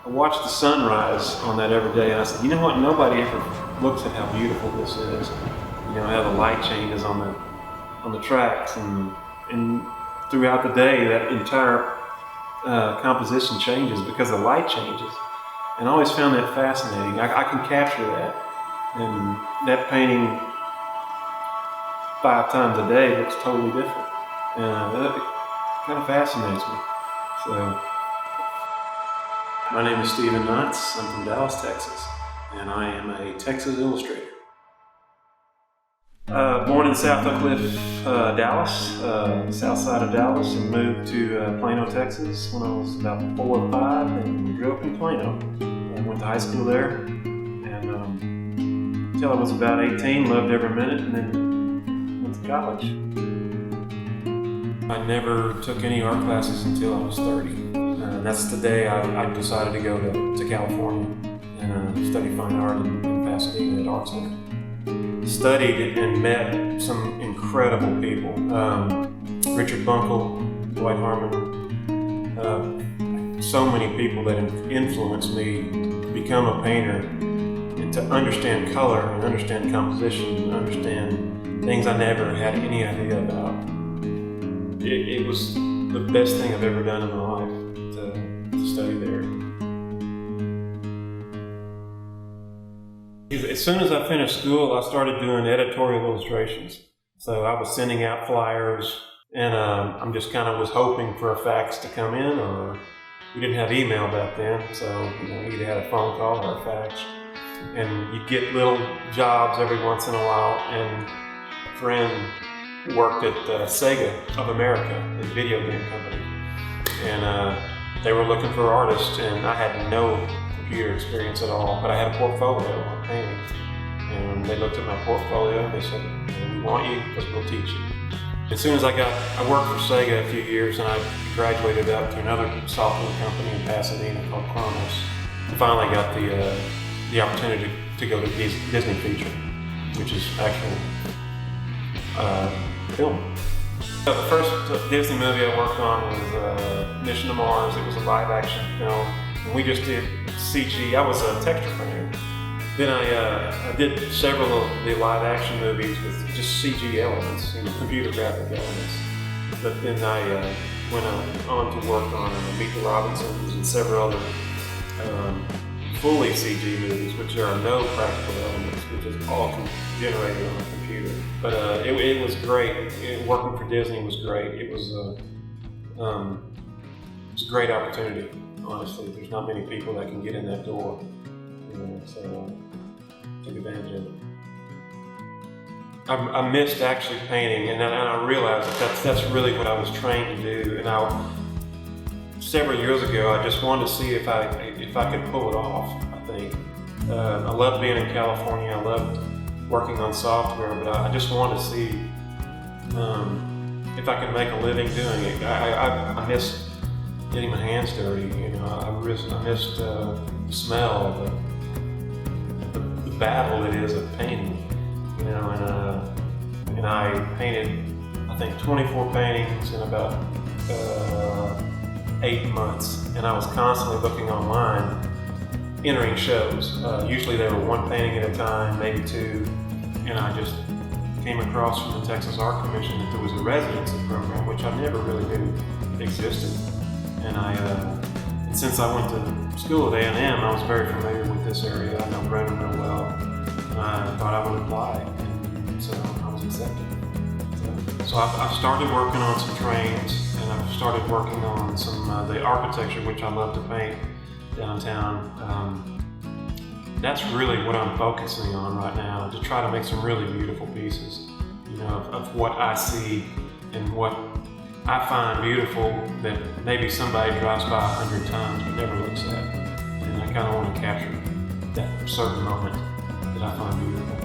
I watched the sunrise on that every day, and I said, you know what? Nobody ever looks at how beautiful this is. You know, how the light changes on the tracks, and throughout the day, that entire composition changes because the light changes. And I always found that fascinating. I can capture that, and that painting 5 times a day looks totally different, and that kind of fascinates me. So, my name is Stephen Knotts. I'm from Dallas, Texas, and I am a Texas Illustrator. Born in South Oak Cliff, Dallas, south side of Dallas, and moved to Plano, Texas when I was about 4 or 5, and grew up in Plano. I went to high school there, and until I was about 18, loved every minute, and then went to college. I never took any art classes until I was 30. And that's the day I decided to go to California and study fine art in Pasadena at Art Center. Studied and met some incredible people. Richard Bunkle, Dwight Harmon, so many people that influenced me to become a painter and to understand color and understand composition and understand things I never had any idea about. It was the best thing I've ever done in my life to study there. As soon as I finished school, I started doing editorial illustrations. So I was sending out flyers, and I'm just kind of was hoping for a fax to come in, or we didn't have email back then, so you either had a phone call or a fax. And you'd get little jobs every once in a while, and a friend worked at Sega of America, the video game company, and they were looking for artists, and I had no computer experience at all, but I had a portfolio of paintings, and they looked at my portfolio and they said, we want you because we'll teach you. As soon as I worked for Sega a few years, and I graduated up to another software company in Pasadena called Kronos, and finally got the opportunity to go to Disney Feature, which is actual film. The first Disney movie I worked on was Mission to Mars. It was a live action film, and we just did CG. I was a texture painter. Then I did several of the live action movies with just CG elements, computer graphic elements. But then I went on to work on Meet the Robinsons and several other fully CG movies, which there are no practical elements, which is all generated on a computer. But it was great. Working for Disney was great. It was a great opportunity. Honestly, there's not many people that can get in that door, so took advantage of it. I missed actually painting, and I realized that's really what I was trained to do. And several years ago, I just wanted to see if I could pull it off. I think I loved being in California. I loved working on software, but I just wanted to see if I could make a living doing it. I missed getting my hands dirty, I missed the smell, the battle it is of painting, and I painted, I think, 24 paintings in about 8 months, and I was constantly looking online, entering shows. Usually they were 1 painting at a time, maybe 2, and I just came across from the Texas Art Commission that there was a residency program, which I never really knew existed. And since I went to school at A&M, I was very familiar with this area. I know Brennan real well, and I thought I would apply, and so I was accepted. So I started working on some trains, and I started working on some the architecture, which I love to paint downtown. That's really what I'm focusing on right now, to try to make some really beautiful pieces, of what I see and what I find beautiful that maybe somebody drives by 100 times but never looks at. And I kind of want to capture that certain moment that I find beautiful.